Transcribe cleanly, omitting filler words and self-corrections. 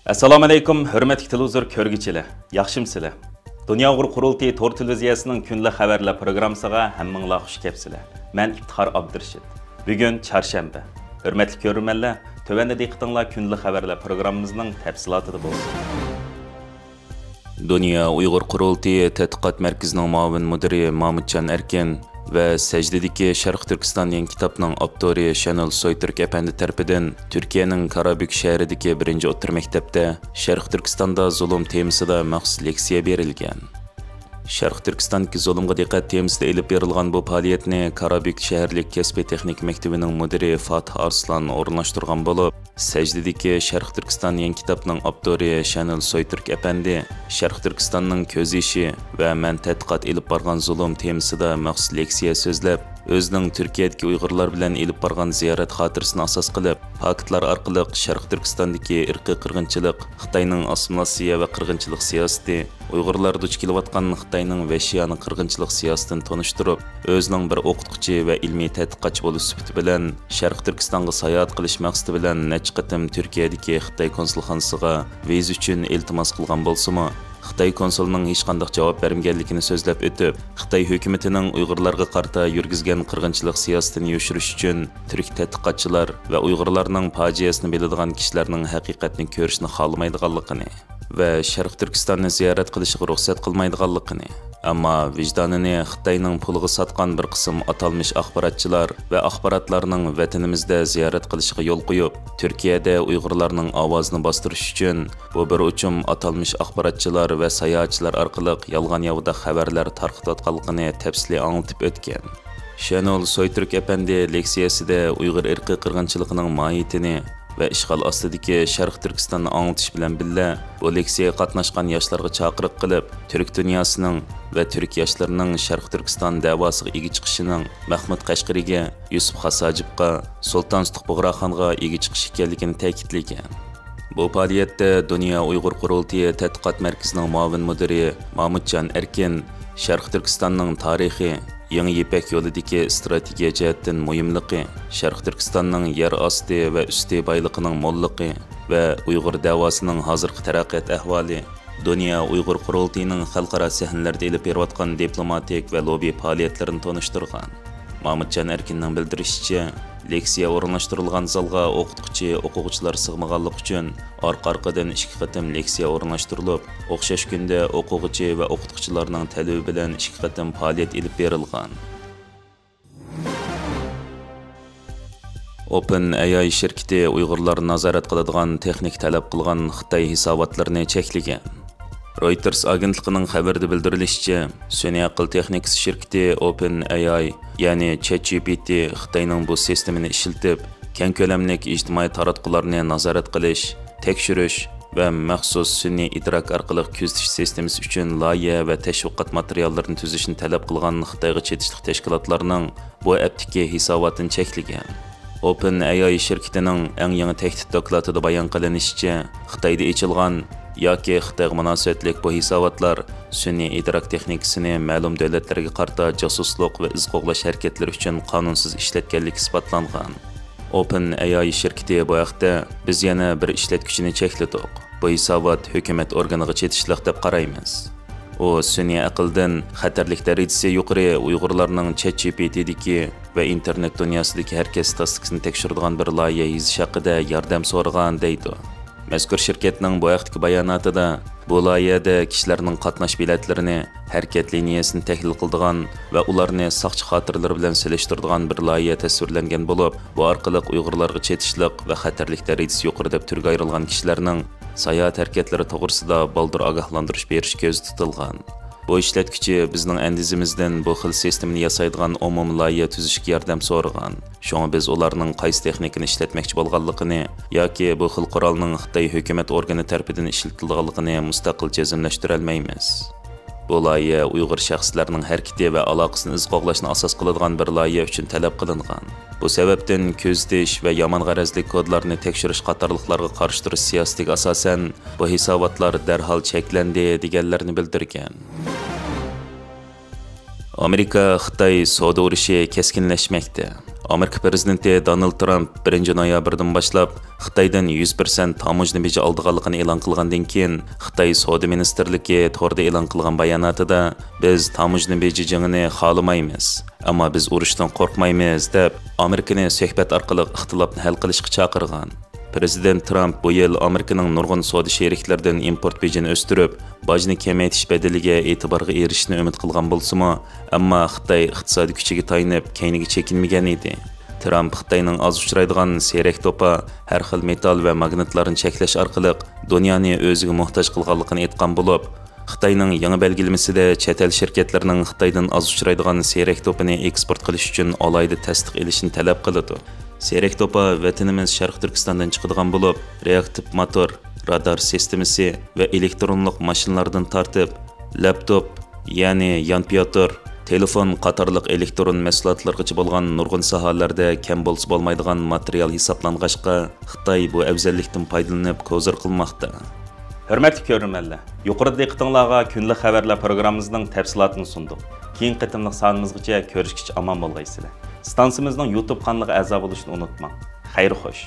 Assalomu alaykum, hurmatli televizor ko'rguvchilar. Yaxshimsizlar? Dunyo Uyg'ur qurultiyi Tor televiziyasining kunlik xabarlar programmasiga hammanglar xush kelibsizlar. Men Iftixor Abdurashid. Bugun chorshanba. Hurmatli ko'ruvchilar, tövanda diqqatinglar kunlik xabarlar programmamizning tafsilotida bo'lsin. Dunyo Uyg'ur qurultiyi tadqiqot markazining muavin mudiri Mamutjon Erkin ve Secdedeki Şarkı Türkistan yeni kitapının avtori Şenol Soytürk Efendi tarafidan Türkiye'nin Karabük şehrideki 1. otur mektepte Şarkı Türkistan'da zulüm temasida maxsus leksiya berilgan. Şarkı Türkistan'daki zulümge dikkat temasida elip berilgan bu faaliyetini Karabük şehirlik Kesbi Texnik Mektebining mudiri Fatih Arslan orunlaştırgan bolup, Secdedeki Şarkı Türkistan yeni kitapının avtori Şenol Soytürk Efendi Şarkı Türkistan'ның köz işi ve men tadqiqot elip bargan zulüm temasida maxsus leksiya so'zlab, özünün Türkiye'deki Uygurlar bilen elip bargan ziyaret xatirisini asas qilib, faktlar orqali Şarkı Türkistan'daki irqiy qirg'inchilik, Xitoyning assimilyatsiya ve qirg'inchilik siyosati, Uygurlar duch kelayotgan Xitoyning vahshiyona qirg'inchilik siyosatini tonishtirib, özünün bir o'qituvchi ve ilmiy tadqiqotchi bo'lish sifati bilan Şarkı Türkistan'ga sayohat qilish maqsadi bilan necha qatim Türkiye'deki Xitoy konsulxonasiga viza uchun iltimos qilgan bo'lsa-mu, Xitoy konsulining hech qanday javob bermaganligini so'zlab o'tib, Xitoy hukumatining Uyg'urlarga qarata yurgizgan qirg'inchilik siyosatini yoshirish uchun turk tadqiqotchilar va Uyg'urlarning fojiasini biladigan kishilarning haqiqatni ko'rishni xohlamaydiganligini va Sharq Turkistonni ziyorat qilishga ruxsat qilmaydiganligini, ammo vijdonini Xitoyning puliga sotgan bir qism atalmış axborotchilar va axborotlarning vatanimizda ziyorat qilishiga yo'l qo'yib, Turkiyada Uyg'urlarning ovozini bostirish uchun bu bir uchum atalmış axborotchilar ve sayohatchilar orqali yolg'on yovda xabarlar tarqatayotganligini tafsili anlatib o'tgan. Şenol Soytürk Efendi leksiyasida Uyg'ur irqiy qirg'inchiligining mohiyatini ve işgal ostidagi Sharq Turkistonni anglatish bilan birga bu leksiyaga qatnashgan yoshlarga chaqiriq qilib, Türk dunyosining ve Türk yoshlarining Sharq Turkiston davosiga ega chiqishining Mahmud Qashqariga, Yusuf Xasajibga, Sultan Tuqbug'roxonga ega chiqish ekanligini ta'kidlagan. Bu faaliyatda Dunyo Uyg'ur qurultiyi tadqiqot markazining muavin mudiri Mamutjon Erkin Sharq Turkistonning tarixi, Yangi Ipak yo'lidagi strategiya jihatdan muhimligi, Sharq Turkistonning yer osti va usti boyligining mo'lligi va Uyg'ur davosining hozirgi taraqqiyot ahvoli, Dunyo Uyg'ur qurultiyining xalqaro sahnalarda elib berayotgan diplomatik va lobby faoliyatlarini tanishtirgan. Mamutjon Erkinning bildirishicha, leksiya o'rinlashtirilgan zalga o'quvchilar sig'maganlik uchun orqa-orqadan 2 qatim leksiya o'rinlashtirilib, o'xshash kunda o'quvchi va o'qituvchilarning talabi bilan 2 qatim faoliyat elib berilgan. OpenAI shirkati Uyg'urlar nazorat qiladigan texnik talab qilgan Xitoy hisobotlarini cheklagan. Reuters agentligining xabarida bildirilishicha, sun'iy aql texnikasi shirkati OpenAI, ya'ni ChatGPT Xitoyning bu sistemini ishlatib, keng ko'lamlik ijtimoiy taratqularni nazorat qilish, tekshirish va maxsus sun'iy idrok orqali kuzatish sistemasi uchun loyiha va tashviqot materiallarini tuzishni talab qilgan Xitoyga chetishlik tashkilotlarning bu aptiki hisobotini cheklagan. OpenAI shirkatining eng yangi tahdid dokladida bayon qilinishicha, Xitoyda ochilgan yoki Xitoyga munosabatlik bu hisobotlar sun'iy idrok texnikasini ma'lum davlatlarga qarata josuslik va iz qo'g'lash harakatlari uchun qonunsiz ishlatganligi isbotlangan. OpenAI shirkati bu haqda biz yana bir ishlatgichini chekladik. Bu hisobot hukumat organiga chetishliq deb qaraymiz. O sun'iy aqldan xatarlik darajasi yuqori Uyg'urlarning ChatGPT'dagi va internet dunyosidagi harkat statistikasini tekshiradigan bir loyiha yezish haqida yordam so'ragan deydi. Mazkur shirkatning bu vaqtdagi bayonotida bu loyihada kishilarning qatnash biletlarini, harakat liniyasini tahlil qiladigan va ularni saqchi xotiralari bilan selishtiradigan bir loyiha tasvirlangan bo'lib, bu orqali Uyg'urlarga chetishlik va xatarlik darajasi yuqori deb turga ayrilgan kishilarning sayohat harakatlari to'g'risida baldur ogohlantirish berish ko'zda tutilgan. Bu ishlatgichi bizning andizimizdan bu xil sistemni yasaydigan umum loyiha tuzishga yordam so'ragan. Shunga biz ularning qaysi texnikani ishlatmoqchi bo'lganligini yoki bu xil qurolning Xitoy hukumat organi tomonidan ishlatilganligini mustaqil jazmlashtira olmaymiz. Bu loyiha Uyg'ur shaxslarining harakati va aloqasini iz qo'g'lashni asos qiladigan bir loyiha uchun talab qilingan. Bu sababdan ko'zdish va yomon g'arazli kodlarni tekshirish qatorliqlarga qarshi turish siyosatiga asosan bu hisobotlar darhol cheklandi deganlarni bildirgan. Amerika Xitoy savdo urushi keskinlashmoqda. Amerika prezidenti Donald Trump 1 noyabrdan boshlab Xitoydan 100% tamojna beji oldiganligini e'lon qilgandan keyin Xitoy savdo ministrligi to'g'rida e'lon qilgan bayonotida biz tamojna beji jangini xohlamaymiz, ammo biz urushdan qo'rqmaymiz deb Amerikani suhbat orqali ixtilofni hal qilishga chaqirgan. Prezident Trump bu yil Amerikaning nurg'un savdo sheriklaridan import bejini o'stirib, bojni kamaytirish bedeliga e'tiborga erishishni umid qilgan bo'lsa-mu, ammo Xitoy iqtisodiy kuchiga tayanib keyniga chekinmagan edi. Trump Xitoyning oz uchraydigan serak to'pa, har xil metall va magnitlarni cheklash orqali dunyoni o'ziga muhtoj qilganligini aytgan bo'lib, Xitoyning yangi belgilamasida chet el shirkatlarining Xitoydan oz uchraydigan serak to'pini eksport qilish uchun alohida tasdiq olishini talab qiladi. Serak to'pa vatanimiz Sharq Turkistondan chiqadigan bo'lib, reaktiv motor, radar sistemasi va elektronlik mashinalardan tortib, laptop, ya'ni yonpiyotor, telefon qatorliq elektron mahsulotlargacha bo'lgan nurg'un sohalarda kam bo'lsa bo'lmaydigan material hisoblang'achqa Xitoy bu afzallikdan foydalanib ko'zir qilmoqda. Hörmətli görürmənlər, yuqorida diqqətinizə günlük xəbərlər proqramımızın təfsilatını sunduq. Keyingi qitimliq sanımızgacha ko'rishgacha omon bo'lgaysizlar. Stansiyamizning YouTube kanaliga a'zo bo'lishni unutmang. Xayr xo'sh.